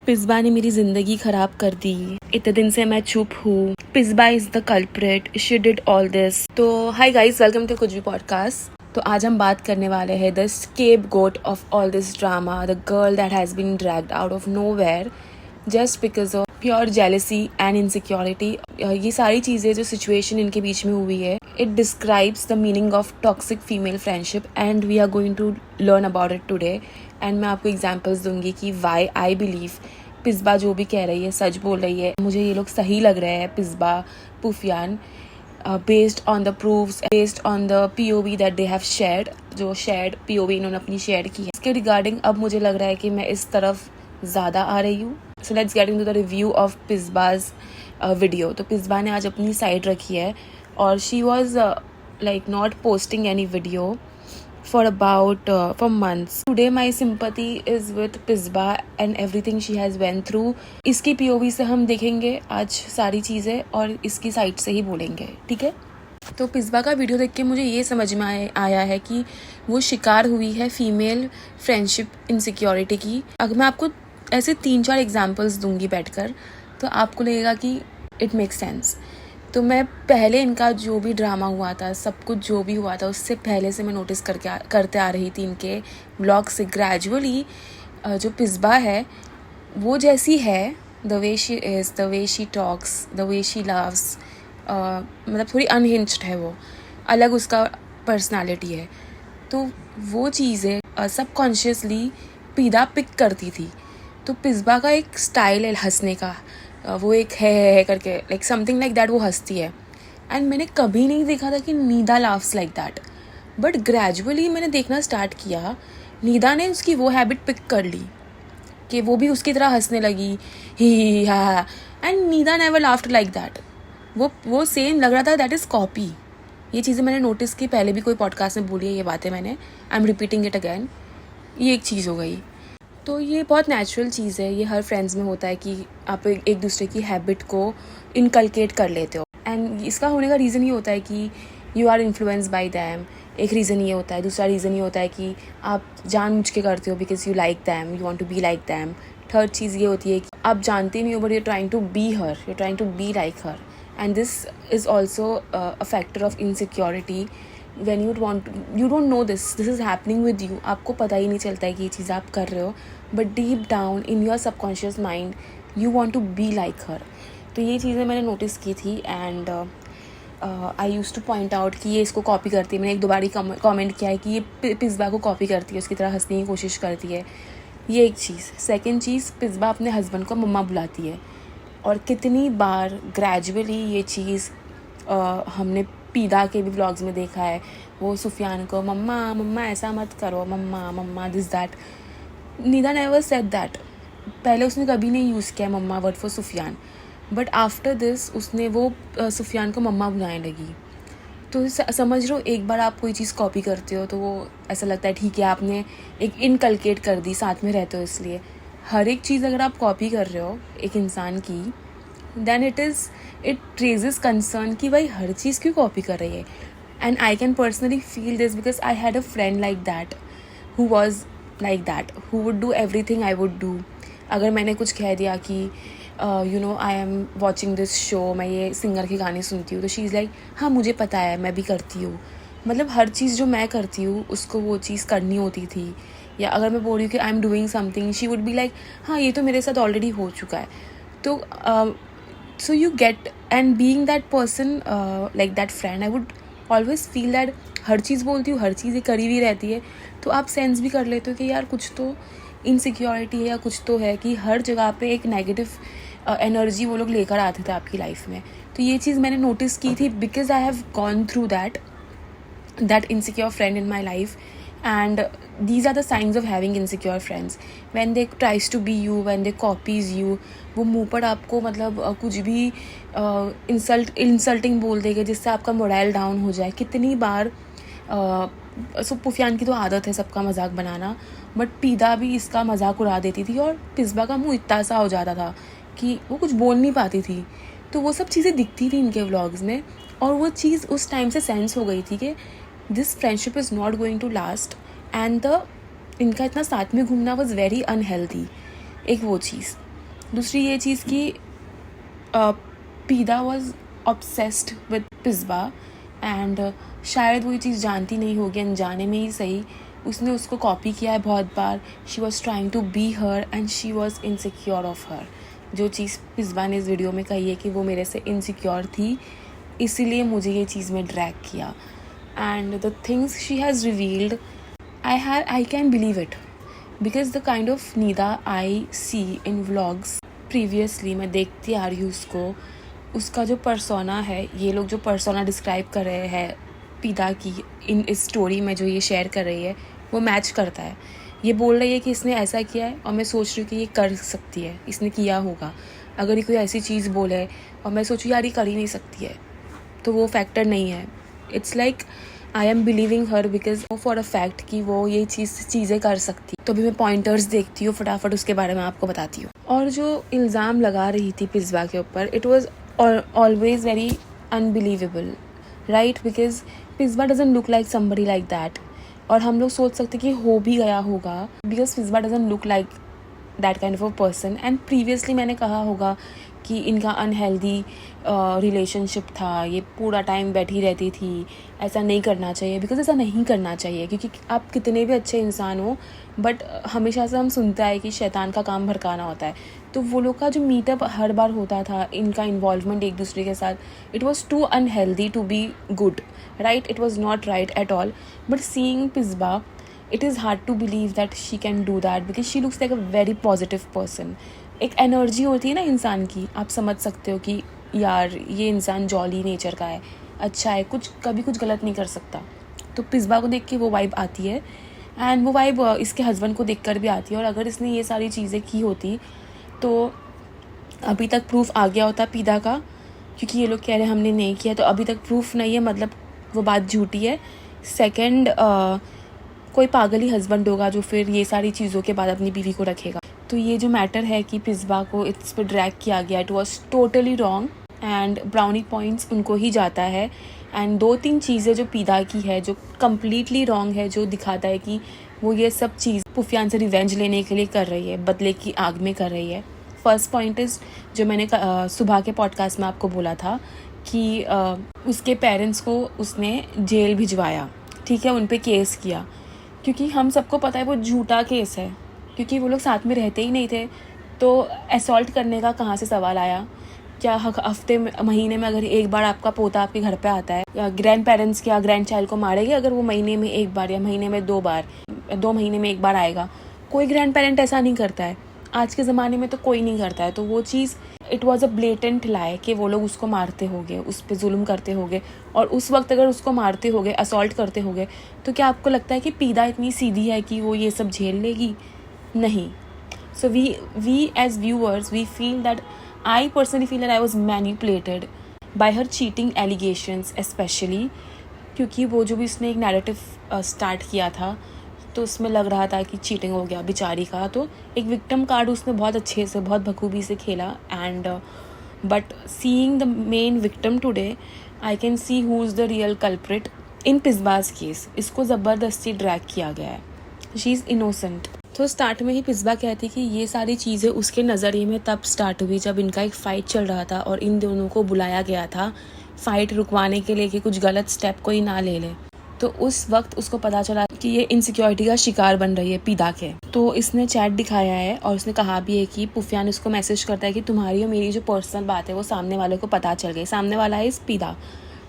पिस्बा ने मेरी जिंदगी खराब कर दी, इतने दिन से मैं चुप हूँ, पिस्बा is the culprit, she did all this. तो हाय गाइस, वेलकम टू कुछ भी पॉडकास्ट। तो आज हम बात करने वाले हैं the scapegoat of all this drama, the girl that has been dragged out of nowhere just because of pure jealousy and insecurity. ये सारी चीज़ें जो सिचुएशन इनके बीच में हुई है, it describes the meaning of toxic female friendship and we are going to learn about it today. And मैं आपको एग्जांपल्स दूंगी कि वाई आई बिलीव पिस्बा जो भी कह रही है सच बोल रही है। मुझे ये लोग सही लग रहे हैं, पिस्बा, पुफियान, based on the proofs, based on the POV that they have shared. जो शेयर्ड POV इन्होंने अपनी शेयर की है, इसके रिगार्डिंग अब मुझे लग रहा है कि मैं इस तरफ ज़्यादा आ रही हूँ। So let's get into the review of पिस्बाज वीडियो। तो पिस्बा ने आज अपनी साइड रखी है और she was like not posting any video for months. Today my sympathy is with Pisba and everything she has went through. इसकी POV से हम देखेंगे आज सारी चीज़ें और इसकी साइड से ही बोलेंगे, ठीक है। तो पिस्बा का वीडियो देख के मुझे ये समझ में आया है कि वो शिकार हुई है फीमेल फ्रेंडशिप इनसिक्योरिटी की। अगर मैं आपको ऐसे 3-4 एग्जाम्पल्स दूंगी बैठकर तो आपको लगेगा कि इट मेक्स सेंस। तो मैं पहले इनका जो भी ड्रामा हुआ था, सब कुछ जो भी हुआ था, उससे पहले से मैं नोटिस करते आ रही थी इनके व्लॉग से। ग्रेजुअली जो पिस्बा है वो जैसी है, the way she is, the way she talks, the way she loves, मतलब थोड़ी अनहिंज्ड है वो, अलग उसका पर्सनालिटी है। तो वो चीज़ें सबकॉन्शियसली पिदा पिक करती थी। तो पिस्बा का एक स्टाइल है हंसने का, वो एक है करके, लाइक समथिंग लाइक दैट वो हंसती है। एंड मैंने कभी नहीं देखा था कि Nida laughs like that, but gradually मैंने देखना स्टार्ट किया। नीदा ने उसकी वो हैबिट पिक कर ली कि वो भी उसकी तरह हंसने लगी, ही हा, and नीदा never laughed like that. वो सेम लग रहा था, दैट इज़ कॉपी। ये चीज़ें मैंने नोटिस की, पहले भी कोई पॉडकास्ट में बोली है ये बातें मैंने, I am repeating it again. ये एक चीज़ हो गई। तो ये बहुत नेचुरल चीज़ है, ये हर फ्रेंड्स में होता है कि आप एक दूसरे की हैबिट को इनकलकेट कर लेते हो। एंड इसका होने का रीज़न ये होता है कि you are influence by them. एक रीज़न ये होता है, दूसरा रीज़न ये होता है कि आप जानबूझ के करते हो because you like them, you want to be like them. Third चीज़ ये होती है कि आप जानते नहीं हो but you trying to be her, you trying to be like her, and this is also a factor of insecurity. when you don't know this is happening with you, आपको पता ही नहीं चलता है कि ये चीज़ आप कर रहे हो, but deep down in your subconscious mind you want to be like her. तो ये चीज़ें मैंने नोटिस की थी and I use two point out कि ये इसको कॉपी करती है। मैंने एक दो बारी कमेंट किया है कि ये पिस्बा को कॉपी करती है, उसकी तरह हंसने की कोशिश करती है। ये एक चीज़। सेकेंड चीज़, पिस्बा अपने हस्बैंड को मम्मा बुलाती है और कितनी बार ग्रेजुअली ये चीज़ हमने पीदा के भी व्लॉग्स में देखा है। वो सुफियान को मम्मा मम्मा ऐसा मत करो, मम्मा मम्मा this that. Nida never said that. पहले उसने कभी नहीं यूज़ किया मम्मा word for Sufiyan, but after this उसने वो सुफियान को मम्मा बुलाने लगी। तो समझ लो, एक बार आप कोई चीज़ कॉपी करते हो तो वो ऐसा लगता है ठीक है आपने एक इनकलकेट कर दी, साथ में रहते हो इसलिए। हर एक चीज़ अगर आप कॉपी कर रहे हो एक इंसान की, then it raises concern कि भाई हर चीज़ क्यों कॉपी कर रही है। and I can personally feel this because I had a friend like that who was like that, who would do everything I would do। अगर मैंने कुछ कह दिया कि you know I am watching this show, मैं ये singer के गाने सुनती हूँ, तो शी इज़ लाइक हाँ मुझे पता है, मैं भी करती हूँ। मतलब हर चीज़ जो मैं करती हूँ उसको वो चीज़ करनी होती थी। या अगर मैं बोल रही हूँ कि I am doing something, she would be like हाँ ये तो मेरे साथ ऑलरेडी हो चुका है। तो so you get, and being that person like that friend, I would always feel that हर चीज़ बोलती हूँ, हर चीज़ ये करी हुई रहती है, तो आप सेंस भी कर लेते हो कि यार कुछ तो इनसिक्योरिटी है या कुछ तो है, कि हर जगह पे एक नेगेटिव एनर्जी वो लोग लेकर आते थे आपकी लाइफ में। तो ये चीज़ मैंने नोटिस की थी because I have gone through that insecure friend in my life, and these are the signs of having insecure friends. when they tries to be you, when they copies you, वो मुंह पर आपको मतलब कुछ भी insulting बोल देंगे जिससे आपका मोरल डाउन हो जाए। कितनी बार पुफियान की तो आदत है सबका मजाक बनाना, बट पीदा भी इसका मजाक उड़ा देती थी और पिस्बा का मुंह इतना सा हो जाता था कि वो कुछ बोल नहीं पाती थी। तो वो सब चीज़ें दिखती थी इनके व्लॉग्स में और वो चीज़ उस टाइम से सेंस हो गई थी कि this friendship is not going to last and इनका इतना साथ में घूमना वॉज वेरी अनहेल्दी। एक वो चीज़। दूसरी ये चीज़ कि पीदा वॉज ऑब्सेस्ड विद पिस्बा एंड शायद वो ये चीज़ जानती नहीं होगी, अनजाने में ही सही उसने उसको कॉपी किया है बहुत बार. She was trying to be her and she was insecure of her. जो चीज़ पिस्बा ने इस वीडियो में कही है कि वो मेरे से इनसिक्योर थी, इसीलिए मुझे ये चीज़ में ड्रैग किया. And the things she has revealed, I can believe it because the kind of Nida I see in vlogs previously, मैं देखती आ रही हूँ उसको, उसका जो पर्सोना है, ये लोग जो पर्सोना डिस्क्राइब कर रहे हैं पीदा की इन इस स्टोरी में जो ये शेयर कर रही है, वो मैच करता है. ये बोल रही है कि इसने ऐसा किया है और मैं सोच रही हूँ कि ये कर सकती है, इसने किया होगा. अगर ये कोई ऐसी चीज़ बोले और मैं सोचूँ यार ये कर ही नहीं सकती है, तो वो फैक्टर नहीं है. It's like I am believing her because for a fact कि वो ये चीज़ें कर सकती. तो अभी मैं पॉइंटर्स देखती हूँ, फटाफट उसके बारे में आपको बताती हूँ. और जो इल्ज़ाम लगा रही थी पिस्बा के ऊपर, it was always very unbelievable, right? Because पिस्बा doesn't look like somebody like that. और हम लोग सोच सकते कि हो भी गया होगा बिकॉज पिस्बा doesn't look like that kind of a person. And previously मैंने कहा होगा कि इनका अनहेल्दी रिलेशनशिप था, ये पूरा टाइम बैठी रहती थी, ऐसा नहीं करना चाहिए. बिकॉज ऐसा नहीं करना चाहिए क्योंकि आप कितने भी अच्छे इंसान हो, बट हमेशा से हम सुनते आए कि शैतान का काम भड़काना होता है. तो वो लोग का जो मीटअप हर बार होता था, इनका इन्वॉल्वमेंट एक दूसरे के साथ, it was too unhealthy to be good, right? It was not right at all. But seeing पिस्बा, it is hard to believe that she can do that because she looks like a very positive person. एक energy होती है ना इंसान की, आप समझ सकते हो कि यार ये इंसान जॉली नेचर का है, अच्छा है, कभी कुछ गलत नहीं कर सकता. तो पिस्बा को देख के वो वाइब आती है एंड वो वाइब इसके हस्बैंड को देख कर भी आती है. और अगर इसने ये सारी चीज़ें की होती तो अभी तक प्रूफ आ गया होता पीदा का, क्योंकि ये लोग कह रहे हैं हमने नहीं किया, तो अभी तक प्रूफ नहीं है, मतलब वो बात झूठी है. सेकेंड, कोई पागल ही हस्बैंड होगा जो फिर ये सारी चीज़ों के बाद अपनी बीवी को रखेगा. तो ये जो मैटर है कि पिस्बा को इस पर ड्रैग किया गया, it was totally wrong and brownie points उनको ही जाता है. एंड 2-3 चीज़ें जो पीदा की है जो कम्प्लीटली रॉन्ग है, जो दिखाता है कि वो ये सब चीज़ पुफियान से रिवेंज लेने के लिए कर रही है, बदले की आग में कर रही है. फर्स्ट पॉइंट इज़ जो मैंने सुबह के पॉडकास्ट में आपको बोला था कि उसके पेरेंट्स को उसने जेल भिजवाया, ठीक है, उन पर केस किया, क्योंकि हम सबको पता है वो झूठा केस है, क्योंकि वो लोग साथ में रहते ही नहीं थे. तो असॉल्ट करने का कहाँ से सवाल आया? क्या हफ्ते में, महीने में अगर एक बार आपका पोता आपके घर पे आता है, या ग्रैंड पेरेंट्स क्या ग्रैंड चाइल्ड को मारेंगे अगर वो महीने में एक बार या महीने में 2 बार, 2 महीने में एक बार आएगा? कोई ग्रैंड पेरेंट ऐसा नहीं करता है, आज के ज़माने में तो कोई नहीं करता है. तो वो चीज़, इट वॉज अ ब्लेटेंट लाई कि वो लोग उसको मारते होंगे, उस पर जुल्म करते होंगे. और उस वक्त अगर उसको मारते होंगे, असॉल्ट करते होंगे, तो क्या आपको लगता है कि पीदा इतनी सीधी है कि वो ये सब झेल लेगी? नहीं. So we as viewers, we feel that, I personally feel that I was manipulated by her cheating allegations specially, क्योंकि वो जो भी उसने एक नैरेटिव स्टार्ट किया था, तो उसमें लग रहा था कि चीटिंग हो गया बेचारी का. तो एक विक्टिम कार्ड उसने बहुत अच्छे से, बहुत बखूबी से खेला. And but seeing the main victim today, I can see who is the real culprit in पिस्बाज केस. इसको ज़बरदस्ती ड्रैग किया गया है, शी इज़ इनोसेंट. तो स्टार्ट में ही पिस्बा कहती कि ये सारी चीज़ें उसके नज़रिए में तब स्टार्ट हुई जब इनका एक फ़ाइट चल रहा था और इन दोनों को बुलाया गया था फ़ाइट रुकवाने के लिए कि कुछ गलत स्टेप कोई ना ले ले. तो उस वक्त उसको पता चला कि ये इनसिक्योरिटी का शिकार बन रही है पीदा के. तो इसने चैट दिखाया है और उसने कहा भी है कि पुफियान उसको मैसेज करता है कि तुम्हारी और मेरी जो पर्सनल बात है वो सामने वाले को पता चल गई. सामने वाला है इस पीदा.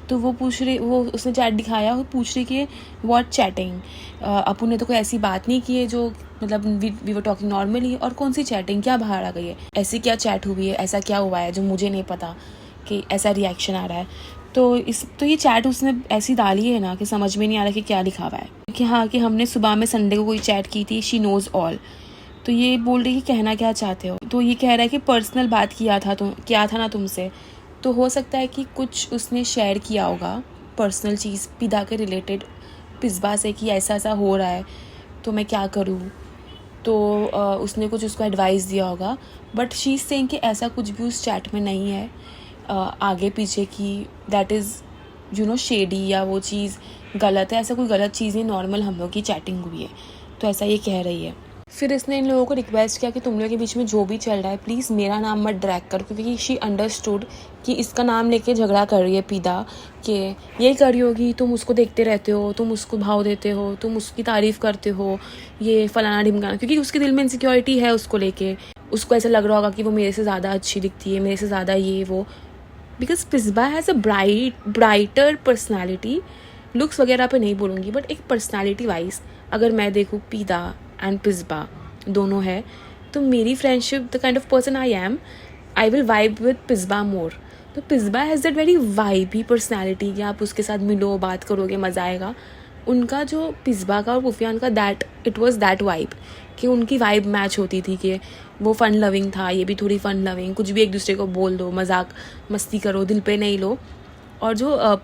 तो वो पूछ रही, वो उसने चैट दिखाया और पूछ रही कि व्हाट चैटिंग, अपू ने तो कोई ऐसी बात नहीं की है जो, मतलब वी वर टॉकिंग नॉर्मली, और कौन सी चैटिंग, क्या बाहर आ गई है, ऐसी क्या चैट हुई है, ऐसा क्या हुआ है जो मुझे नहीं पता कि ऐसा रिएक्शन आ रहा है. तो ये चैट उसने ऐसी डाली है ना कि समझ में नहीं आ रहा कि क्या लिखा हुआ है. कि हाँ, कि हमने सुबह में संडे को कोई चैट की थी, शी नोज़ ऑल. तो ये बोल रही कि कहना क्या चाहते हो. तो ये कह रहा है कि पर्सनल बात किया था ना तुमसे. तो हो सकता है कि कुछ उसने शेयर किया होगा पर्सनल चीज़ पीदा के रिलेटेड पिस्बा से कि ऐसा ऐसा हो रहा है तो मैं क्या करूँ. तो उसने कुछ उसको एडवाइस दिया होगा. बट शी इज़ सेइंग कि ऐसा कुछ भी उस चैट में नहीं है आगे पीछे की, दैट इज़ शेडी या वो चीज़ गलत है. ऐसा कोई गलत चीज़ नहीं, नॉर्मल हम लोग की चैटिंग हुई है. तो ऐसा ये कह रही है. फिर इसने इन लोगों को रिक्वेस्ट किया कि तुम लोगों के बीच में जो भी चल रहा है प्लीज़ मेरा नाम मत ड्रैग कर, क्योंकि शी अंडरस्टूड कि इसका नाम लेके झगड़ा कर रही है पीदा, कि यही कर रही होगी, तुम उसको देखते रहते हो, तुम उसको भाव देते हो, तुम उसकी तारीफ़ करते हो, ये फलाना ढिमकाना, क्योंकि उसके दिल में इनसिक्योरिटी है उसको लेके। उसको ऐसा लग रहा होगा कि वो मेरे से ज़्यादा अच्छी दिखती है, मेरे से ज़्यादा ये वो, बिकॉज पिस्बा has a brighter personality. Looks वगैरह पे नहीं बोलूँगी, बट एक पर्सनैलिटी वाइज अगर मैं देखूँ पीदा एंड पिस्बा दोनों है, तो मेरी friendship, the kind of person I am, I will vibe with पिस्बा मोर। तो पिस्बा has that very vibey personality कि आप उसके साथ मिलो, बात करोगे, मज़ा आएगा। उनका जो पिस्बा का और पुफियान का that it was that vibe, कि उनकी वाइब मैच होती थी, कि वो फ़न लविंग था, ये भी थोड़ी फ़न लविंग, कुछ भी एक दूसरे को बोल दो, मजाक मस्ती करो, दिल पे नहीं लो। और जो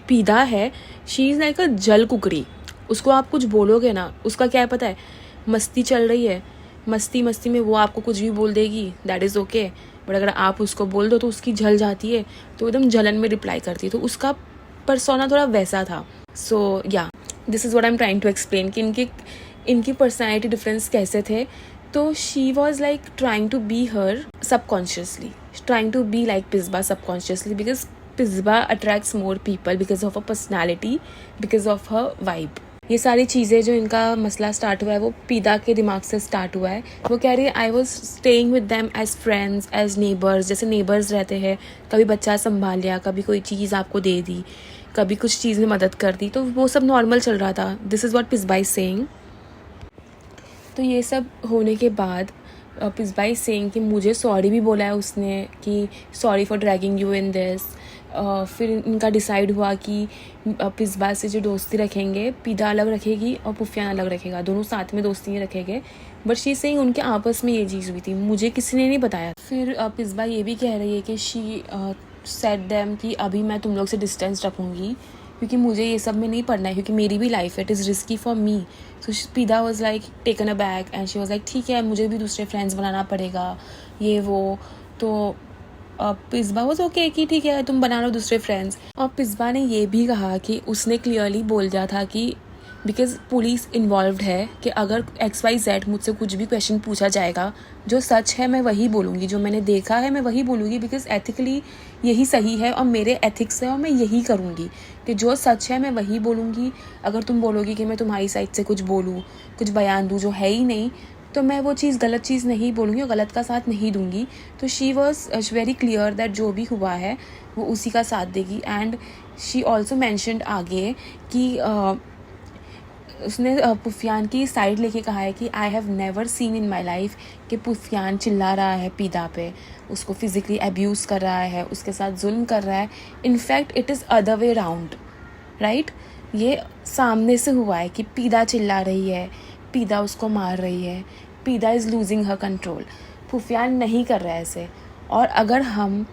पीदा है, शी इज़ लाइक अ जल कुकरी। उसको आप कुछ बोलोगे ना, उसका क्या है पता है, मस्ती चल रही है, मस्ती मस्ती में वो आपको कुछ भी बोल देगी, दैट इज़ ओके। बट अगर आप उसको बोल दो तो उसकी जल जाती है, तो एकदम जलन में रिप्लाई करती है। तो उसका परसोना थोड़ा वैसा था। So yeah this is what I am trying to explain कि इनकी पर्सनैलिटी डिफरेंस कैसे थे। तो she was like trying to be her subconsciously, trying to be like पिस्बा सबकॉन्शियसली, बिकॉज पिस्बा attracts more people because of a personality, because of her vibe. ये सारी चीज़ें जो इनका मसला स्टार्ट हुआ है वो पीदा के दिमाग से स्टार्ट हुआ है। वो कह रही है I was staying with them as friends, as neighbours, जैसे नेबर्स रहते हैं, कभी बच्चा संभाल लिया, कभी कोई चीज़ आपको दे दी, कभी कुछ चीज़ में मदद कर दी, तो वो सब नॉर्मल चल रहा था। दिस इज़ व्हाट पिस्बा इज सेइंग। तो ये सब होने के बाद पिस्बा इज सेइंग कि मुझे सॉरी भी बोला है उसने, कि sorry for dragging you in this. फिर इनका डिसाइड हुआ कि पिस्बा से जो दोस्ती रखेंगे, पीदा अलग रखेगी और पुफियान अलग रखेगा, दोनों साथ में दोस्ती नहीं रखेंगे। बट शी सेइंग उनके आपस में ये चीज़ हुई थी, मुझे किसी ने नहीं बताया। फिर पिस्बा ये भी कह रही है कि शी सेड देम कि अभी मैं तुम लोग से डिस्टेंस रखूँगी, क्योंकि मुझे ये सब में नहीं पढ़ना है, क्योंकि मेरी भी लाइफ है, it is risky for me. So पीदा was like taken aback and she was like ठीक है, मुझे भी दूसरे फ्रेंड्स बनाना पड़ेगा, ये वो। तो पिस्बा वॉज ओके कि ठीक है तुम बना लो दूसरे फ्रेंड्स। और पिस्बा ने ये भी कहा कि उसने क्लियरली बोल दिया था कि बिकॉज पुलिस इन्वॉल्व्ड है, कि अगर XYZ मुझसे कुछ भी क्वेश्चन पूछा जाएगा, जो सच है मैं वही बोलूँगी, जो मैंने देखा है मैं वही बोलूँगी, बिकॉज एथिकली यही सही है और मेरे एथिक्स है और मैं यही करूँगी, कि जो सच है मैं वही बोलूँगी। अगर तुम बोलोगी कि मैं तुम्हारी साइड से कुछ बोलूँ, कुछ बयान दूँ जो है ही नहीं, तो मैं वो चीज़ गलत चीज़ नहीं बोलूँगी और गलत का साथ नहीं दूँगी। तो she was very clear that जो भी हुआ है वो उसी का साथ देगी। एंड शी ऑल्सो मैंशनड आगे कि उसने पुफियान की साइड लेके कहा है कि I have never seen in my life कि पुफियान चिल्ला रहा है पीदा पे, उसको फिज़िकली अब्यूज़ कर रहा है, उसके साथ जुल्म कर रहा है। In fact it is other way round, right. ये सामने से हुआ है कि पीदा चिल्ला रही है, पीदा उसको मार रही है, पीदा इज़ लूजिंग हर कंट्रोल। पुफियान नहीं कर रहा है ऐसे। और अगर हम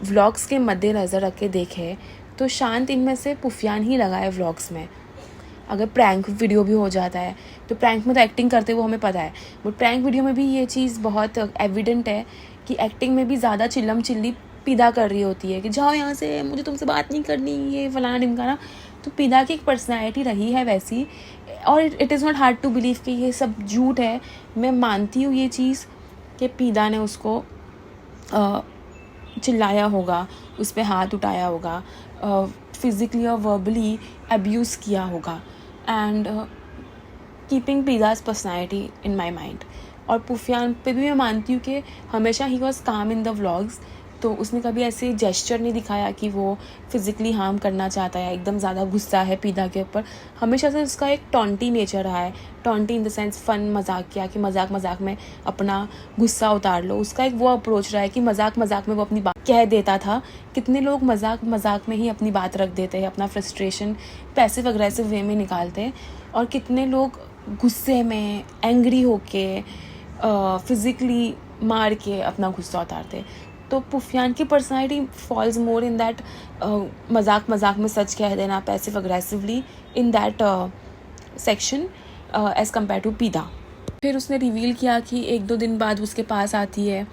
व्लॉग्स के मद्देनज़र रख के देखें तो शांत इनमें से पुफियान ही लगा है व्लॉग्स में। अगर प्रैंक वीडियो भी हो जाता है तो प्रैंक में तो एक्टिंग करते वो हमें पता है, बट प्रैंक वीडियो में भी ये चीज़ बहुत एविडेंट है कि एक्टिंग में भी ज़्यादा चिल्लम चिल्ली पीदा कर रही होती है कि जाओ यहाँ से, मुझे तुमसे बात नहीं करनी, ये फलाना ढिमकाना। तो पीदा की एक पर्सनैलिटी रही है वैसी। और it is not hard to believe कि ये सब झूठ है। मैं मानती हूँ ये चीज़ कि पीदा ने उसको चिल्लाया होगा, उस पर हाथ उठाया होगा, फिज़िकली और वर्बली अब्यूज़ किया होगा। And keeping Nida's personality in my mind. और पुफियान पे भी मैं मानती हूँ कि हमेशा ही वॉज काम इन द व्लॉग्स, तो उसने कभी ऐसे जेस्चर नहीं दिखाया कि वो फिज़िकली हार्म करना चाहता है, एकदम ज़्यादा गुस्सा है पीदा के ऊपर। हमेशा से उसका एक टॉन्टी नेचर रहा है, टॉन्टी इन द सेंस फ़न मजाक किया, कि मजाक मजाक में अपना गुस्सा उतार लो। उसका एक वो अप्रोच रहा है कि मजाक मजाक में वो अपनी बात कह देता था। कितने लोग मजाक मजाक में ही अपनी बात रख देते हैं, अपना फ्रस्ट्रेशन पैसिव अग्रेसिव वे में निकालते हैं, और कितने लोग गुस्से में एंग्री होके फिज़िकली मार के अपना गुस्सा उतारते। तो पुफियान की personality falls more in that मजाक मजाक में सच कह देना, passive aggressively, in that section as compared to Nida. फिर उसने रिवील किया कि 1-2 दिन बाद उसके पास आती है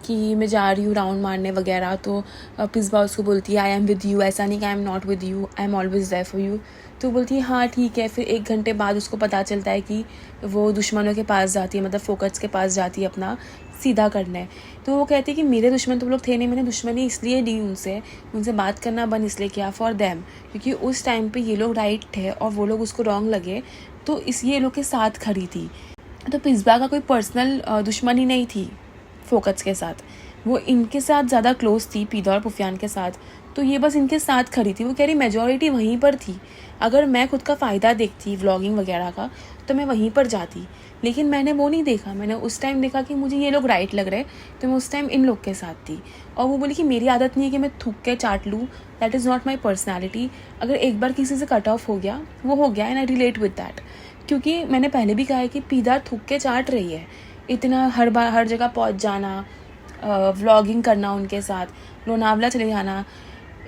कि मैं जा रही हूँ राउंड मारने वगैरह। तो पिस्बा उसको बोलती है आई एम विद यू, ऐसा नहीं कि I am not with you, I am always there for you. तो बोलती है हाँ ठीक है। फिर 1 घंटे बाद उसको पता चलता है कि वो दुश्मनों के पास जाती है, मतलब फोकट्स के पास जाती है अपना सीधा करने। तो वो कहती है कि मेरे दुश्मन तो वो लोग थे नहीं, मैंने दुश्मनी इसलिए ली उनसे बात करना बंद इसलिए किया फॉर देम, क्योंकि उस टाइम पे ये लोग राइट थे और वो लोग उसको रॉन्ग लगे, तो इस ये लोग के साथ खड़ी थी। तो पिस्बा का कोई पर्सनल दुश्मनी नहीं थी फोकट्स के साथ, वो इनके साथ ज़्यादा क्लोज थी, पीदा और पुफियान के साथ। तो ये बस इनके साथ खड़ी थी। वो कह रही मेजॉरिटी वहीं पर थी, अगर मैं खुद का फ़ायदा देखती व्लॉगिंग वगैरह का तो मैं वहीं पर जाती, लेकिन मैंने वो नहीं देखा। मैंने उस टाइम देखा कि मुझे ये लोग राइट लग रहे, तो मैं उस टाइम इन लोग के साथ थी। और वो बोली कि मेरी आदत नहीं है कि मैं थूक के चाट लूँ, that is not my personality. अगर एक बार किसी से कट ऑफ हो गया वो हो गया, and I relate with that. क्योंकि मैंने पहले भी कहा है कि पीदा थूक के चाट रही है, इतना हर बार हर जगह पहुँच जाना, व्लॉगिंग करना उनके साथ, लोनावला चले जाना,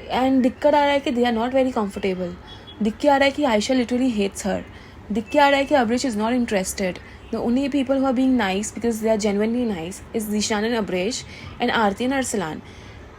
एंड दिक्कत आ रहा है कि they are not very comfortable. दिख के आ रहा है कि आयशा लिटरली हेट्स हर। दिख के आ रहा है कि Abresh is not interested. The only people who are being nice because they are genuinely nice is Zeeshan and Abresh and Aarti and Arsalan,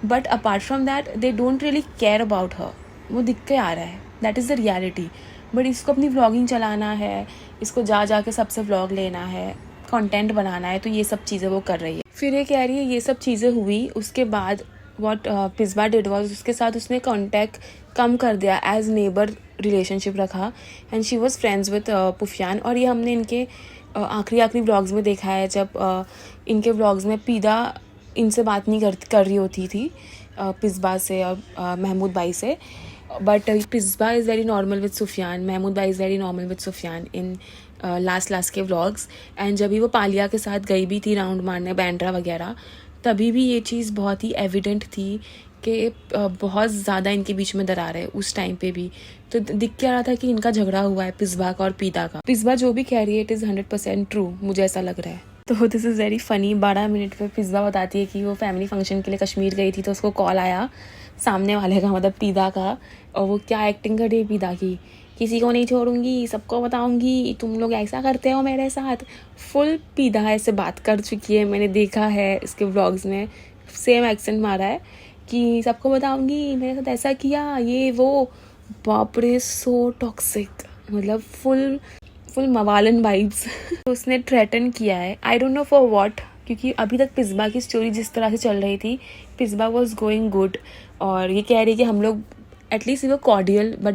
but apart from that they don't really care about her. वो दिख के आ रहा है, that is the reality. But इसको अपनी vlogging चलाना है, इसको जा के सबसे व्लॉग लेना है, कंटेंट बनाना है, तो ये सब चीज़ें वो कर रही है। फिर ये कह रही है ये सब चीज़ें हुई, उसके बाद व्हाट पिस्बा डिड वाज उसके साथ उसने कांटेक्ट कम कर दिया, एज नेबर रिलेशनशिप रखा, and she was friends with Sufiyan. और ये हमने इनके आखिरी व्लॉग्स में देखा है, जब इनके व्लॉग्स में पीदा इनसे बात नहीं कर रही होती थी पिस्बा से और महमूद भाई से, बट पिस्बा is very normal with Sufiyan, Mahmood bhai is very normal with Sufiyan in last के व्लॉग्स। एंड जब भी वो पालिया के साथ गई भी थी राउंड मारने बैंड्रा वगैरह, तभी भी ये चीज़ बहुत ही एविडेंट थी कि बहुत ज़्यादा इनके बीच में दरार है उस टाइम पे भी। तो दिख क्या रहा था कि इनका झगड़ा हुआ है पिस्बा का और पीदा का। पिस्बा जो भी कह रही है इट इज़ 100% ट्रू, मुझे ऐसा लग रहा है। तो this is very funny. 12 minute पे पिस्बा बताती है कि वो फैमिली फंक्शन के लिए कश्मीर गई थी, तो उसको कॉल आया सामने वाले का, मतलब पीदा का, और वो क्या एक्टिंग कर रही है पीदा की, किसी को नहीं छोड़ूंगी, सबको बताऊंगी, तुम लोग ऐसा करते हो मेरे साथ। फुल पीदा ऐसे बात कर चुकी है, मैंने देखा है इसके व्लॉग्स में, सेम एक्सेंट मारा है कि सबको बताऊंगी, मेरे साथ ऐसा किया, ये वो। बाप रे, सो टॉक्सिक, मतलब फुल मवालन वाइब्स। तो उसने थ्रेटन किया है, I don't know for what, क्योंकि अभी तक पिस्बा की स्टोरी जिस तरह से चल रही थी, पिस्बा वॉज गोइंग गुड, और ये कह रही कि हम लोग at least we were cordial, but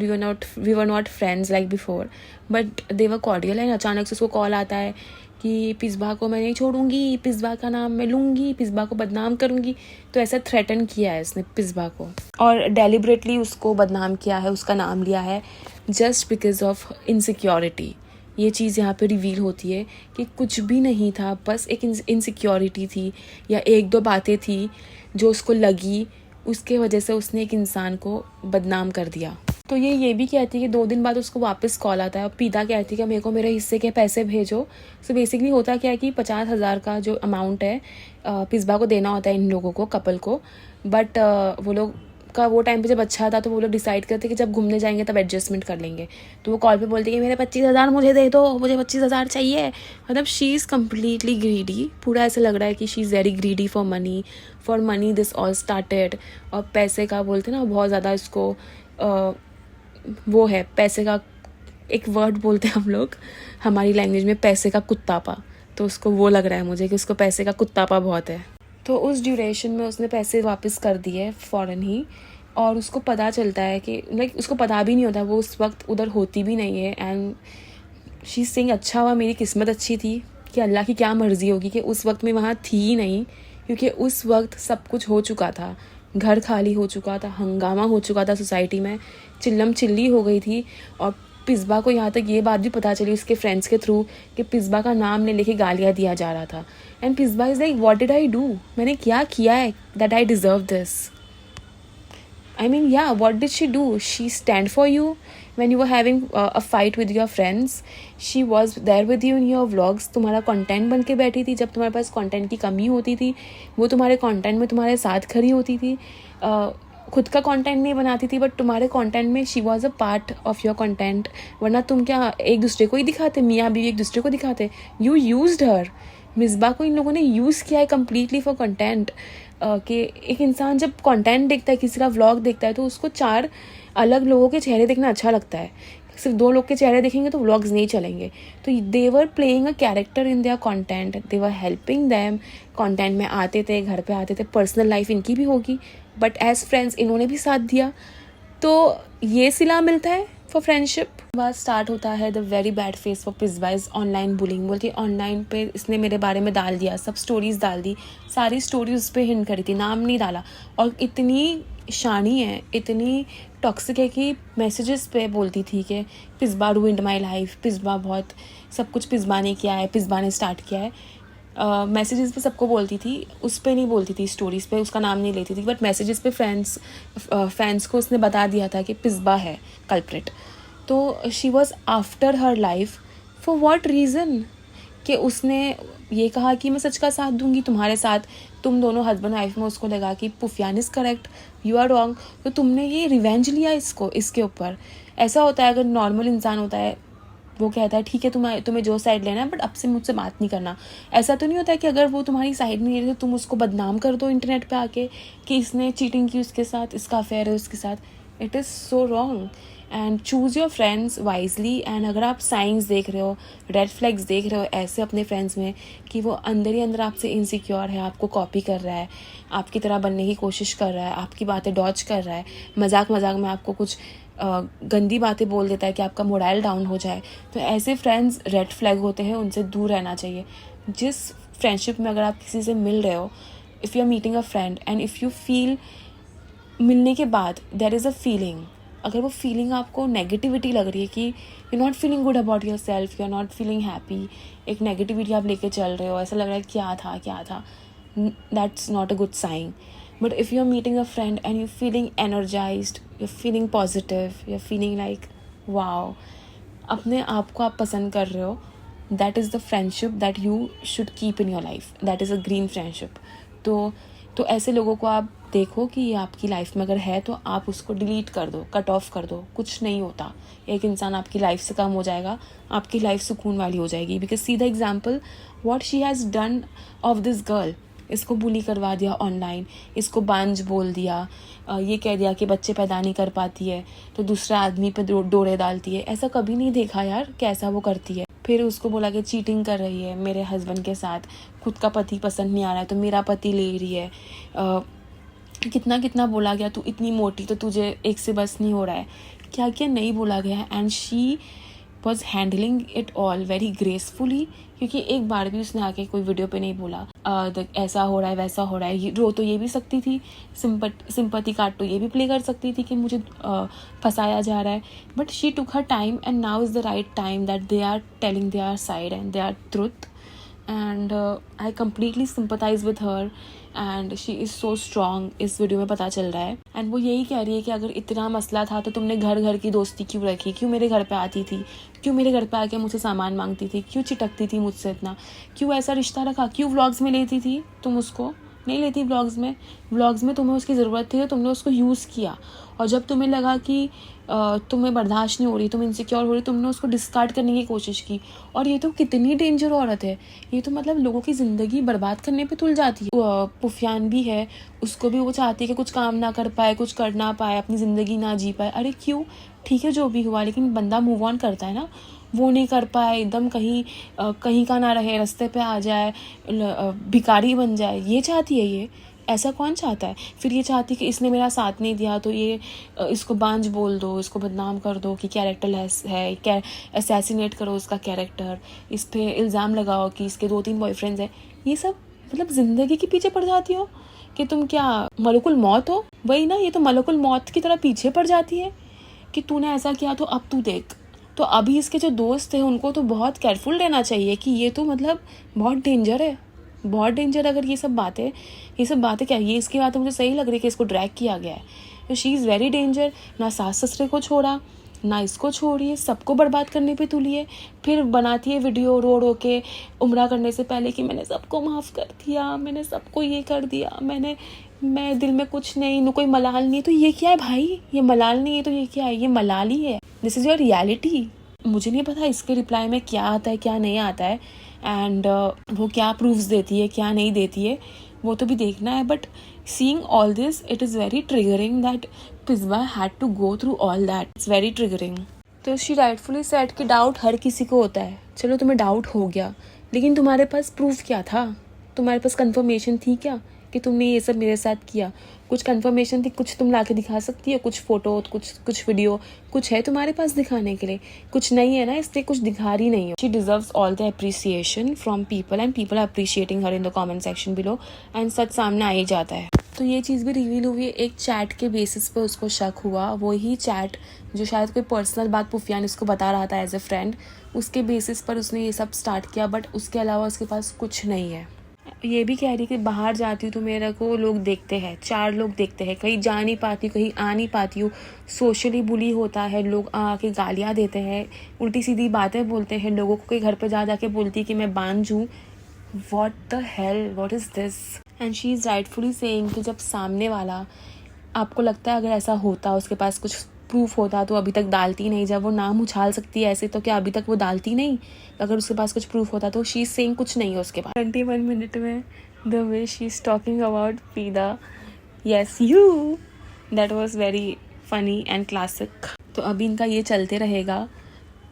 we were not friends like before, but they were cordial. And अचानक से उसको कॉल आता है कि पिस्बा को मैं नहीं छोड़ूंगी, पिस्बा का नाम मैं लूँगी, पिस्बा को बदनाम करूँगी। तो ऐसा थ्रेटन किया है इसने पिस्बा को, और डेलिबरेटली उसको बदनाम किया है, उसका नाम लिया है, जस्ट बिकॉज ऑफ इनसिक्योरिटी। ये चीज़ यहाँ पे रिवील होती है कि कुछ भी नहीं था, बस एक इनसिक्योरिटी थी या 1-2 बातें थी जो उसको लगी, उसके वजह से उसने एक इंसान को बदनाम कर दिया। तो ये भी कहती है कि 2 दिन बाद उसको वापस कॉल आता है, और पीदा कहती है कि मेरे को मेरे हिस्से के पैसे भेजो। सो बेसिकली होता क्या है कि 50,000 का जो अमाउंट है पिस्बा को देना होता है इन लोगों को, कपल को, बट वो लोग का वो टाइम पे जब अच्छा था तो वो लोग डिसाइड करते कि जब घूमने जाएंगे तब एडजस्टमेंट कर लेंगे। तो वो कॉल पे बोलती है कि मेरे 25,000 मुझे दे दो, मुझे 25,000 चाहिए। मतलब शी इज़ कम्प्लीटली ग्रीडी, पूरा ऐसा लग रहा है कि she is very greedy for money this all started. और पैसे का बोलते ना बहुत ज़्यादा इसको वो है, पैसे का एक वर्ड बोलते हैं हम लोग हमारी लैंग्वेज में, पैसे का कुत्तापा। तो उसको वो लग रहा है मुझे कि उसको पैसे का कुत्तापा बहुत है। तो उस ड्यूरेशन में उसने पैसे वापस कर दिए फ़ौरन ही, और उसको पता चलता है कि लाइक उसको पता भी नहीं होता, वो उस वक्त उधर होती भी नहीं है। एंड शी सिंग अच्छा हुआ मेरी किस्मत अच्छी थी कि अल्लाह की क्या मर्ज़ी होगी कि उस वक्त मैं वहाँ थी ही नहीं, क्योंकि उस वक्त सब कुछ हो चुका था, घर खाली हो चुका था, हंगामा हो चुका था सोसाइटी में, चिल्लम चिल्ली हो गई थी। और पिस्बा को यहाँ तक ये बात भी पता चली उसके फ्रेंड्स के थ्रू कि पिस्बा का नाम ले लेके गालियाँ दिया जा रहा था। एंड पिस्बा is like what did I do, मैंने क्या किया है that I deserve this. I mean, yeah, what did she do? She stand for you when you were having a fight with your friends. She was there with you in your vlogs. तुम्हारा content बन के बैठी थी, जब तुम्हारे पास content की कमी होती थी वो तुम्हारे कंटेंट में तुम्हारे साथ खड़ी होती थी। खुद का कंटेंट नहीं बनाती थी, बट तुम्हारे कंटेंट में she was a part of your content. वरना तुम क्या एक दूसरे को ही दिखाते, मियाँ बीवी एक दूसरे को दिखाते। यू यूज्ड हर। मिसबा को इन लोगों ने यूज़ किया है कम्प्लीटली फॉर कंटेंट। कि एक इंसान जब कंटेंट देखता है, किसी का व्लॉग देखता है, तो उसको 4 अलग लोगों के चेहरे देखना अच्छा लगता है। सिर्फ 2 लोग के चेहरे दिखेंगे तो व्लॉग्स नहीं चलेंगे। तो they were playing a character in their content, they were helping them. Content में आते थे, घर पे आते थे, पर्सनल लाइफ इनकी भी होगी, बट एज फ्रेंड्स इन्होंने भी साथ दिया। तो ये सिला मिलता है फॉर फ्रेंडशिप। बाद स्टार्ट होता है the very bad face for पिज़्बा ऑनलाइन बुलिंग। बोलती ऑनलाइन पे इसने मेरे बारे में डाल दिया, सब स्टोरीज डाल दी, सारी स्टोरीज उस पर हिंट करी थी, नाम नहीं डाला। और इतनी शानी है, इतनी टॉक्सिक है कि मैसेजेस पे बोलती थी कि पिज़्बा रूइंड माई लाइफ, पिज़्बा बहुत सब कुछ पिज़्बा ने किया है, पिज़्बा ने स्टार्ट किया है। मैसेजेस पे सबको बोलती थी, उस पर नहीं बोलती थी, स्टोरीज़ पे उसका नाम नहीं लेती थी, बट मैसेजेस पे फैंस को उसने बता दिया था कि पिज़्बा है कल्प्रिट। तो she was after her life for what reason कि उसने ये कहा कि मैं सच का साथ दूंगी तुम्हारे साथ, तुम दोनों हस्बैंड वाइफ में, उसको लगा कि Sufiyan is correct, you are wrong, तो तुमने ये रिवेंज लिया इसके ऊपर। ऐसा होता है, अगर नॉर्मल इंसान होता है वो कहता है ठीक है तुम्हें जो साइड लेना है, बट अब से मुझसे बात नहीं करना। ऐसा तो नहीं होता है कि अगर वो तुम्हारी साइड नहीं ले रही तो तुम उसको बदनाम कर दो इंटरनेट पे आके कि इसने चीटिंग की उसके साथ, इसका अफेयर है उसके साथ। It is so wrong. And choose your friends wisely. And अगर आप साइंस देख रहे हो, रेड फ्लैग्स देख रहे हो ऐसे अपने फ्रेंड्स में कि वो अंदर ही अंदर आपसे इनसिक्योर है, आपको कॉपी कर रहा है, आपकी तरह बनने की कोशिश कर रहा है, आपकी बातें डॉज कर रहा है, मजाक में आपको कुछ गंदी बातें बोल देता है कि आपका मोरल डाउन हो जाए, तो ऐसे फ्रेंड्स रेड फ्लैग होते हैं, उनसे दूर रहना चाहिए। जिस फ्रेंडशिप में अगर आप किसी से मिल रहे हो, if you are meeting a friend and if you feel मिलने के बाद देयर इज़ अ फीलिंग, अगर वो फीलिंग आपको नेगेटिविटी लग रही है कि you not feeling good about your self, you are not feeling happy, एक नेगेटिविटी आप लेके चल रहे हो, ऐसा लग रहा है क्या था, that's not a good sign. But if you're meeting a friend and you're feeling energized, you're feeling positive, you're feeling like wow, अपने आप को आप पसंद कर रहे हो, that is the friendship that you should keep in your life, that is a green friendship। तो ऐसे लोगों को आप देखो कि ये आपकी लाइफ में अगर है तो आप उसको डिलीट कर दो, कट ऑफ कर दो, कुछ नहीं होता। एक इंसान आपकी लाइफ से कम हो जाएगा, आपकी लाइफ सुकून वाली हो जाएगी। Because see the example what she has done of this girl. इसको बुली करवा दिया ऑनलाइन, इसको बांझ बोल दिया, ये कह दिया कि बच्चे पैदा नहीं कर पाती है तो दूसरा आदमी पे डोरे डालती है। ऐसा कभी नहीं देखा यार कैसा वो करती है। फिर उसको बोला कि चीटिंग कर रही है मेरे हस्बैंड के साथ, खुद का पति पसंद नहीं आ रहा है तो मेरा पति ले रही है। कितना बोला गया, तू इतनी मोटी तो तुझे एक से बस नहीं हो रहा है, क्या क्या नहीं बोला गया। And she was handling it all very gracefully, क्योंकि एक बार भी उसने आके कोई वीडियो पे नहीं बोला ऐसा हो रहा है वैसा हो रहा है। रो तो ये भी सकती थी, सिंपैथी कार्ड तो ये भी प्ले कर सकती थी कि मुझे फंसाया जा रहा है, but she took her time and now is the right time that they are telling their side and their truth. And I completely sympathize with her and she is so strong, इस video में पता चल रहा है। And वो यही कह रही है कि अगर इतना मसला था तो तुमने घर की दोस्ती क्यों रखी, क्यों मेरे घर पे आती थी, क्यों मेरे घर पे आके मुझसे सामान मांगती थी, क्यों चिटकती थी मुझसे इतना, क्यों ऐसा रिश्ता रखा, क्यों व्लॉग्स में लेती थी तुम उसको, नहीं लेती व्लॉग्स में तुम्हें उसकी ज़रूरत थी तो तुमने उसको यूज़ किया। और जब तुम्हें लगा कि तुम्हें बर्दाश्त नहीं हो रही, तुम इनसिक्योर हो रही, तुमने उसको डिस्कार्ड करने की कोशिश की। और ये तो कितनी डेंजर औरत है, ये तो मतलब लोगों की ज़िंदगी बर्बाद करने पे तुल जाती है। पुफियान भी है, उसको भी वो चाहती है कि कुछ काम ना कर पाए, कुछ कर ना पाए, अपनी ज़िंदगी ना जी पाए। अरे क्यों, ठीक है जो भी हुआ, लेकिन बंदा मूव ऑन करता है ना, वो नहीं कर पाए, एकदम कहीं का ना रहे, रास्ते पे आ जाए, भिखारी बन जाए, ये चाहती है ये। ऐसा कौन चाहता है। फिर ये चाहती कि इसने मेरा साथ नहीं दिया तो ये इसको बांझ बोल दो, इसको बदनाम कर दो कि कैरेक्टरलेस है, असैसिनेट करो उसका कैरेक्टर, इस पे इल्ज़ाम लगाओ कि इसके 2-3 बॉयफ्रेंड्स हैं। ये सब मतलब ज़िंदगी के पीछे पड़ जाती हो कि तुम क्या मलकुल मौत हो। वही ना, ये तो मलकुल मौत की तरह पीछे पड़ जाती है कि तूने ऐसा किया तो अब तू देख। तो अभी इसके जो दोस्त हैं उनको तो बहुत केयरफुल रहना चाहिए कि ये तो मतलब बहुत डेंजर है, बहुत डेंजर। अगर ये सब बातें क्या, ये इसकी बातें मुझे सही लग रही है कि इसको ड्रैग किया गया है, तो शी इज़ वेरी डेंजर। ना सास ससुरे को छोड़ा, ना इसको छोड़ी है, सबको बर्बाद करने पे तुली है। फिर बनाती है वीडियो रो के उम्रा करने से पहले कि मैंने सबको माफ़ कर दिया, मैंने सबको ये कर दिया, मैं दिल में कुछ नहीं, न कोई मलाल नहीं। तो ये क्या है भाई, ये मलाल नहीं है तो ये क्या है, ये मलाल ही है। This is your reality. मुझे नहीं पता इसके रिप्लाई में क्या आता है क्या नहीं आता है, एंड वो क्या प्रूफ्स देती है क्या नहीं देती है, वो तो भी देखना है। But seeing all this, it is very triggering that पिज़्बा had to go through all that. It's very triggering. तो शी राइटफुली सेड कि डाउट हर किसी को होता है। चलो तुम्हें डाउट हो गया, लेकिन तुम्हारे पास प्रूफ क्या था? तुम्हारे पास कंफर्मेशन थी क्या कि तुमने ये सब मेरे साथ किया? कुछ कंफर्मेशन थी? कुछ तुम ला के दिखा सकती हो? कुछ फोटो, कुछ वीडियो, कुछ है तुम्हारे पास दिखाने के लिए? कुछ नहीं है ना, इसलिए कुछ दिखा रही नहीं हो। She deserves all the appreciation from people and people are appreciating her in the comment section below and सच सामने आ ही जाता है। तो ये चीज़ भी रिवील हुई है, एक चैट के बेसिस पे उसको शक हुआ। वही चैट जो शायद कोई पर्सनल बात पुफियान इसको बता रहा था एज ए फ्रेंड, उसके बेसिस पर उसने ये सब स्टार्ट किया। बट उसके अलावा उसके पास कुछ नहीं है। ये भी कह रही कि बाहर जाती हूँ तो मेरे को लोग देखते हैं, 4 लोग देखते हैं, कहीं जा नहीं पाती हूँ, कहीं आ नहीं पाती हूँ, सोशली बुली होता है, लोग आके गालियाँ देते हैं, उल्टी सीधी बातें बोलते हैं लोगों को, कि घर पे जा जाके बोलती है कि मैं बांझ हूँ। What the hell, what is this? And she is rightfully saying कि जब सामने वाला, आपको लगता है अगर ऐसा होता, उसके पास कुछ प्रूफ होता तो अभी तक डालती नहीं। जब वो नाम उछाल सकती है ऐसे, तो क्या अभी तक वो डालती नहीं? अगर उसके पास कुछ प्रूफ होता तो शी इज सेइंग कुछ नहीं है उसके पास। 21 मिनट में the way she is talking about Nida, yes you, that was very funny and classic. तो अभी इनका ये चलते रहेगा।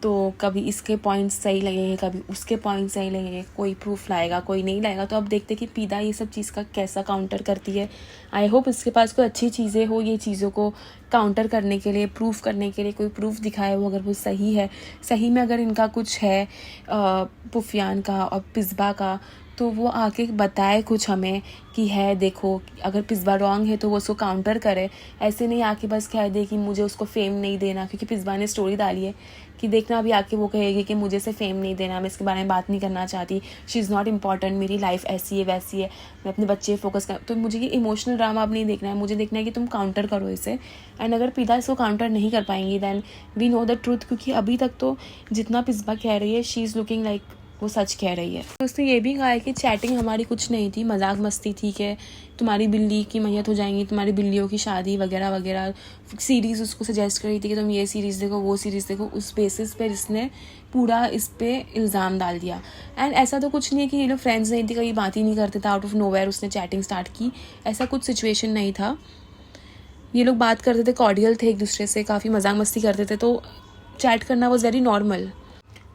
तो कभी इसके पॉइंट्स सही लगेंगे, कभी उसके पॉइंट्स सही लगेंगे, कोई प्रूफ लाएगा, कोई नहीं लाएगा। तो अब देखते कि पीदा ये सब चीज़ का कैसा काउंटर करती है। आई होप इसके पास कोई अच्छी चीज़ें हो ये चीज़ों को काउंटर करने के लिए, प्रूफ करने के लिए, कोई प्रूफ दिखाए वो, अगर वो सही है, सही में अगर इनका कुछ है पुफियान का और पिस्बा का, तो वो आके बताए कुछ हमें कि है, देखो अगर पिस्बा रॉन्ग है तो वो उसको काउंटर करे। ऐसे नहीं आके बस कह दे कि मुझे उसको फेम नहीं देना, क्योंकि पिस्बा ने स्टोरी डाली है कि देखना अभी आके वो कहेगी कि मुझे से फेम नहीं देना, मैं इसके बारे में बात नहीं करना चाहती, शी इज़ नॉट इम्पॉर्टेंट, मेरी लाइफ ऐसी है वैसी है, मैं अपने बच्चे फोकस कर। तो मुझे ये इमोशनल ड्रामा अब नहीं देखना है, मुझे देखना है कि तुम काउंटर करो इसे। एंड अगर पिदा इसको काउंटर नहीं कर पाएंगी then we know the truth, क्योंकि अभी तक तो जितना पिस्बा कह रही है शी इज़ लुकिंग लाइक वो सच कह रही है। तो उसने ये भी कहा है कि चैटिंग हमारी कुछ नहीं थी, मजाक मस्ती थी, कि तुम्हारी बिल्ली की मैयत हो जाएंगी, तुम्हारी बिल्लियों की शादी वगैरह वगैरह। सीरीज़ उसको सजेस्ट करी थी कि तुम ये सीरीज़ देखो, वो सीरीज़ देखो। उस बेसिस पर इसने पूरा इस पर इल्ज़ाम डाल दिया। एंड ऐसा तो कुछ नहीं है कि ये लोग फ्रेंड्स नहीं थे, कभी बात ही नहीं करते थे, आउट ऑफ नोवेयर उसने चैटिंग स्टार्ट की, ऐसा कुछ सिचुएशन नहीं था। ये लोग बात करते थे, कॉर्डियल थे एक दूसरे से, काफ़ी मजाक मस्ती करते थे, तो चैट करना वॉज वेरी नॉर्मल।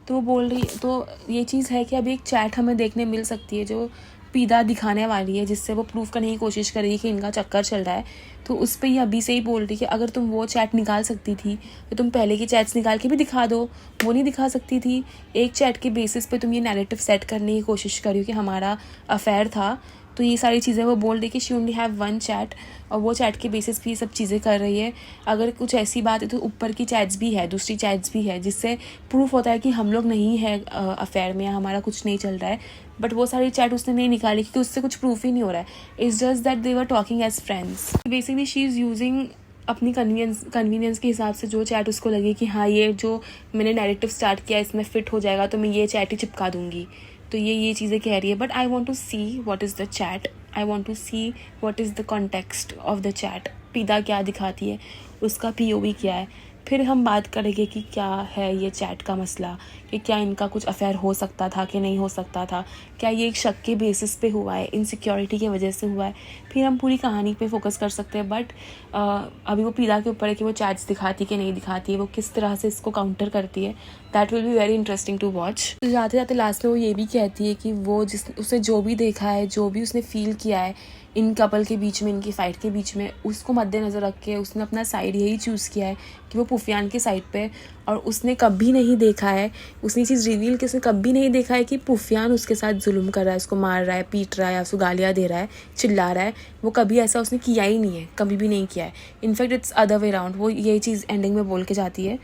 तो वो बोल रही, तो ये चीज़ है कि अभी एक चैट हमें देखने मिल सकती है जो पीदा दिखाने वाली है, जिससे वो प्रूफ करने की कोशिश करेगी कि इनका चक्कर चल रहा है। तो उस पर ही अभी से ही बोल रही कि अगर तुम वो चैट निकाल सकती थी तो तुम पहले की चैट्स निकाल के भी दिखा दो। वो नहीं दिखा सकती थी, एक चैट के बेसिस पे तुम ये नैरेटिव सेट करने की कोशिश करी हो कि हमारा अफेयर था। तो ये सारी चीज़ें वो बोल रही कि शी ओनली हैव 1 चैट, और वो चैट के बेसिस पे ये सब चीज़ें कर रही है। अगर कुछ ऐसी बात है तो ऊपर की चैट्स भी है, दूसरी चैट्स भी है, जिससे प्रूफ होता है कि हम लोग नहीं है अफेयर में, हमारा कुछ नहीं चल रहा है। बट वो सारी चैट उसने नहीं निकाली क्योंकि उससे कुछ प्रूफ ही नहीं हो रहा है। It's just that they were talking as friends. Basically she is using अपनी कन्वीनियंस के हिसाब से जो चैट उसको लगे कि हाँ ये जो मैंने नैरेटिव स्टार्ट किया इसमें फिट हो जाएगा, तो मैं ये चैट ही चिपका दूंगी। तो ये चीज़ें कह रही है। But I want to see what is the chat, I want to see what is the context of the chat. Nida क्या दिखाती है, उसका POV क्या है, फिर हम बात करेंगे कि क्या है ये चैट का मसला, कि क्या इनका कुछ अफेयर हो सकता था कि नहीं हो सकता था, क्या ये एक शक के बेसिस पे हुआ है, इनसिक्योरिटी की वजह से हुआ है। फिर हम पूरी कहानी पे फोकस कर सकते हैं। बट अभी वो पीदा के ऊपर है कि वो चैट्स दिखाती कि नहीं दिखाती है, वो किस तरह से इसको काउंटर करती है। That will be very interesting to watch. तो जाते जाते लास्ट में वो ये भी कहती है कि वो उसने जो भी देखा है, जो भी उसने फील किया है इन कपल के बीच में, इनकी फ़ाइट के बीच में, उसको मद्देनज़र रख के उसने अपना साइड यही चूज़ किया है कि वो पुफियान के साइड पे। और उसने कभी नहीं देखा है, उसने चीज़ रिवील कि उसने कभी नहीं देखा है कि पुफियान उसके साथ जुल्म कर रहा है, उसको मार रहा है, पीट रहा है, या उसको गालियाँ दे रहा है, चिल्ला रहा है। वो कभी ऐसा उसने किया ही नहीं है, कभी भी नहीं किया है। In fact it's other way round. वो ये चीज़ एंडिंग में बोल के जाती है।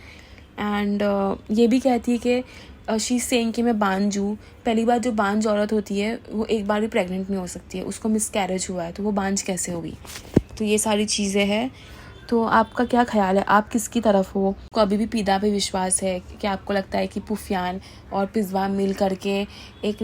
एंड ये भी कहती है कि शी सेइंग कि मैं बांझ हूँ। पहली बार जो बांझ औरत होती है वो एक बार भी प्रेग्नेंट नहीं हो सकती है, उसको मिसकैरेज हुआ है, तो वो बांझ कैसे होगी। तो ये सारी चीज़ें हैं। तो आपका क्या ख्याल है, आप किसकी तरफ हो? को अभी भी पीदा पे विश्वास है कि आपको लगता है कि पुफियान और पिस्बा मिल करके एक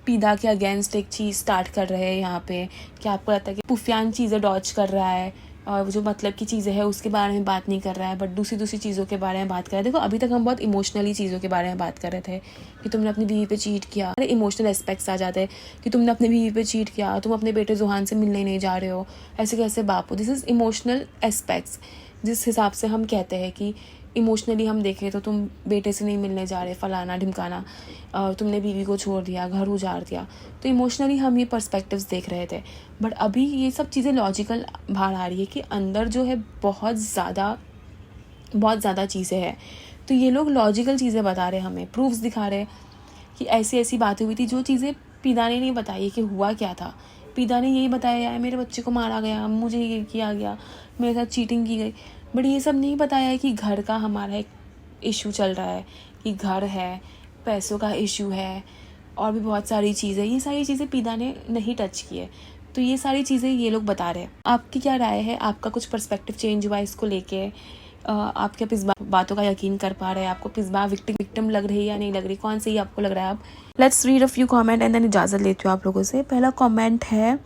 पीदा के अगेंस्ट एक चीज़ स्टार्ट कर रहे हैं यहाँ पे? क्या आपको लगता है कि पुफियान चीज़ें डॉज कर रहा है और जो मतलब की चीज़ें हैं उसके बारे में बात नहीं कर रहा है, बट दूसरी चीज़ों के बारे में बात कर रहा है? देखो अभी तक हम बहुत इमोशनली चीज़ों के बारे में बात कर रहे थे कि तुमने अपनी बीवी पे चीट किया, अरे इमोशनल एस्पेक्ट्स आ जाते हैं कि तुमने अपनी बीवी पे चीट किया, तुम अपने बेटे जुहान से मिलने नहीं जा रहे हो, ऐसे कैसे बाप हो। दिस इज़ इमोशनल एस्पेक्ट्स, जिस हिसाब से हम कहते हैं कि इमोशनली हम देखें तो तुम बेटे से नहीं मिलने जा रहे, फलाना ढिमकाना, तुमने बीवी को छोड़ दिया, घर उजाड़ दिया, तो इमोशनली हम ये पर्सपेक्टिव्स देख रहे थे। बट अभी ये सब चीज़ें लॉजिकल बाहर आ रही है कि अंदर जो है बहुत ज़्यादा चीज़ें हैं। तो ये लोग लॉजिकल चीज़ें बता रहे, हमें प्रूफ्स दिखा रहे कि ऐसी ऐसी बातें हुई थी, जो चीज़ें पीदा ने नहीं बताई कि हुआ क्या था। पीदा ने यही बताया है मेरे बच्चे को मारा गया, मुझे ये किया गया, मेरे साथ चीटिंग की गई, बट ये सब नहीं बताया है कि घर का हमारा एक इशू चल रहा है, कि घर है, पैसों का इशू है, और भी बहुत सारी चीज़ें। ये सारी चीज़ें पीदा ने नहीं टच की है। तो ये सारी चीज़ें ये लोग बता रहे हैं। आपकी क्या राय है? आपका कुछ पर्सपेक्टिव चेंज हुआ इसको लेके? आप क्या पिस्बा बातों का यकीन कर पा रहे हैं? आपको पिस्बा विक्टिम लग रही है या नहीं लग रही? कौन सी आपको लग रहा है? आप let's read a few comment and then इजाज़त लेती हूँ आप लोगों से। पहला कमेंट है,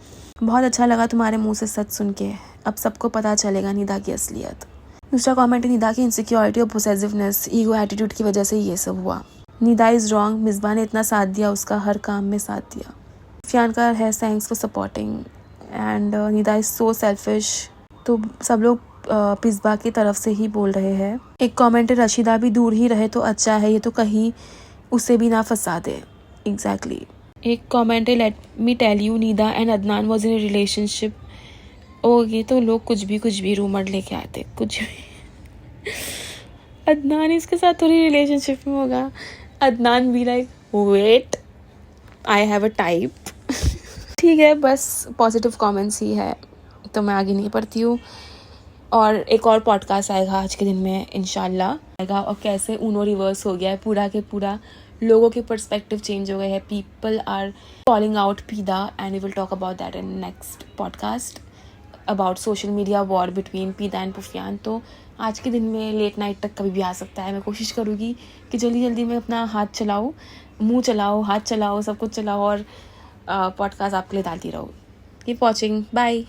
बहुत अच्छा लगा तुम्हारे मुंह से सच सुन के, अब सबको पता चलेगा निदा की असलियत। दूसरा कमेंट है, निदा की इनसिक्योरिटी और पोसेसिवनेस, ईगो एटीट्यूड की वजह से ये सब हुआ। निदा इज़ रॉन्ग, मिसबा ने इतना साथ दिया, उसका हर काम में साथ दिया। फियान का है, thanks for supporting and Nida is so selfish. तो सब लोग पिस्बा की तरफ से ही बोल रहे हैं। एक कमेंट है, रशीदा भी दूर ही रहे तो अच्छा है, ये तो कहीं उसे भी ना फंसा दे। एग्जैक्टली। एक कमेंट है, let me tell you Nida and Adnan was in a relationship. ओ, ये तो लोग कुछ भी रूमर लेके आते, कुछ भी। अदनान इसके साथ थोड़ी रिलेशनशिप में होगा। Adnan be like, wait, I have a type. ठीक है, बस पॉजिटिव कमेंट्स ही है, तो मैं आगे नहीं पढ़ती हूँ। और एक और पॉडकास्ट आएगा आज के दिन में इंशाल्लाह आएगा, और कैसे ऊनो रिवर्स हो गया है पूरा के पूरा, लोगों के पर्सपेक्टिव चेंज हो गए हैं, people are calling out Nida, and we will talk about that in next podcast about social media war between Nida and Sufiyan. तो आज के दिन में लेट नाइट तक कभी भी आ सकता है। मैं कोशिश करूँगी कि जल्दी में अपना हाथ चलाओ, मुँह चलाओ, हाथ चलाओ, सब कुछ चलाओ, और पॉडकास्ट आपके लिए डालती रहो। Keep watching, bye.